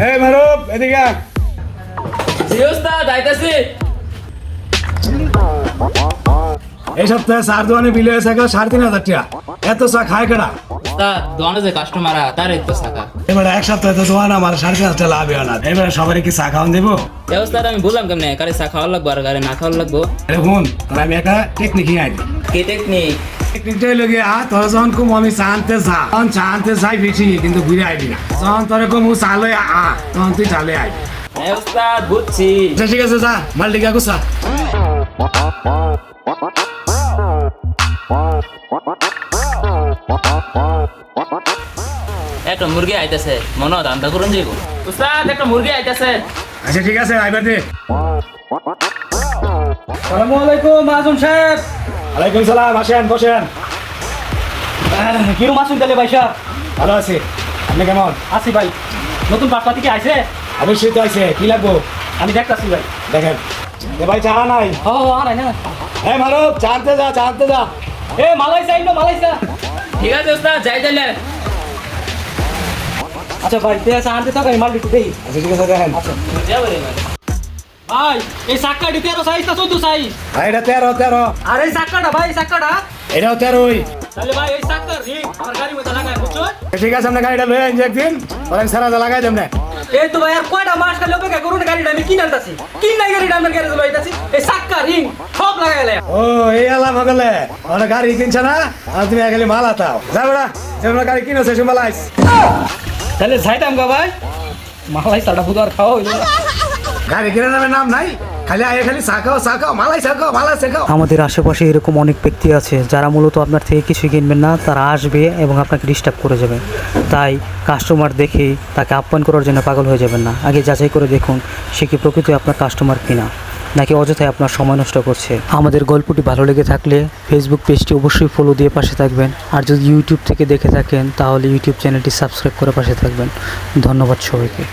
এই মারুফ এদিকে আয়। জি ওস্তাদ আইতাছি। এই সপ্তাহে চার দোকানে বিল হয়েছে 3,500 টাকা। এত চা খায় কেনা? ওস্তাদ দোকানে যে কাস্টমার তারই তো টাকা। এবারে এক সপ্তাহে তো দোকান আমার 3,500 টাকা লাভ হয় না। এবারে সবারই কি চা খাওয়ান দেবো? এ ওস্তাদ আমি বললাম কেমনে কারে চা খাওয়া লাগবো আর কারে না খাওয়া লাগবো। দেখুন তোর আমি একটা টেকনিক আইনি। কি টেকনিক? টেকনিকটা হলো গিয়ে তোরা যখন কম আমি চা আনতে যা তখন চা আনতে যাই বেশি কিন্তু ঘুরে আইবি না। যখন তোর কম চা লই তখন তুই চালে আইবি। এ ওস্তাদ বুঝছি। ঠিক আছে যা মাল্টিকা গুছা। একটা মুরগি আইতাছে মনে দামটা করুন যাইব। ওস্তাদ একটা মুরগি আইতাছে। আচ্ছা ঠিক আছে আইবার দে। আসসালামু আলাইকুম মাসুম সাহেব। ওয়ালাইকুম সালাম, আসেন বসেন। কিরম আছেন তাহলে ভাই সাহেব? ভালো আছি, আপনি কেমন? আছি ভাই। নতুন পাশপাতি কি আইছে? অবশ্যই তো আছে, কি লাগবো আমি দেখতাছি ভাই। দেখেন। এ ভাই চা নাই? ও নাই না। হ্যাঁ মারুফ চা আনতে যা, চা আনতে যা। এ মালাই চাইলো মালাইসা। ঠিক আছে ওস্তাদ যাই তাহলে। আচ্ছা ভাই তে আছে আনতে থাকো, আমি মাল একটু দেই। আচ্ছা ঠিক আছে দেখেন। যাবো রে ভাই। ভাই এই সাক্কাটি 13 সাইজ না 14 সাইজ? ভাই এটা 13। আর এই সাক্কাটা ভাই সাক্কাটা এটাও 13। তাহলে ভাই এই সাক্কার রিং আমার গাড়ি মধ্যে লাগায় বুঝছো? ঠিক আছে আপনি গাড়িটা লয়ে আনছি একদিন, পরে আমি সারা লাগাই দেব না। এই তো ভাই আর কয়টা মাস খালি অপেক্ষা করুন, গাড়িটা আমি কিনে আনতাছি। কিনা গাড়িটা আমার গ্যারেজে লইতাছি। এই সাক্কা রিং সব লাগাইলে। ও এই আলাম হগলে ওরা গাড়ি কিনছে না আর তুমি খালি মাল আতাও। যা বড়া যেমন গাড়ি কিনেছে সে মাল আইস। তাহলে যাইতাম গা ভাই। মালাইসাটা বুধবার খাওয়া হইলো না। গাড়ি কিনে নামে নাম নাই, খালি আয়ে খালি চা খাও মালাই শেখাও। আমাদের আশেপাশে এরকম অনেক ব্যক্তি আছে যারা মূলত আপনার থেকে কিছুই কিনবেন না, তারা আসবে এবং আপনাকে ডিস্টার্ব করে যাবে। তাই কাস্টমার দেখেই তাকে আপ্যায়ন করার জন্য পাগল হয়ে যাবেন না। আগে যাচাই করে দেখুন সে কি প্রকৃতই আপনার কাস্টমার কিনা, নাকি অযথায় আপনার সময় নষ্ট করছে। আমাদের গল্পটি ভালো লেগে থাকলে ফেসবুক পেজটি অবশ্যই ফলো দিয়ে পাশে থাকবেন। আর যদি ইউটিউব থেকে দেখে থাকেন তাহলে ইউটিউব চ্যানেলটি সাবস্ক্রাইব করে পাশে থাকবেন। ধন্যবাদ সবাইকে।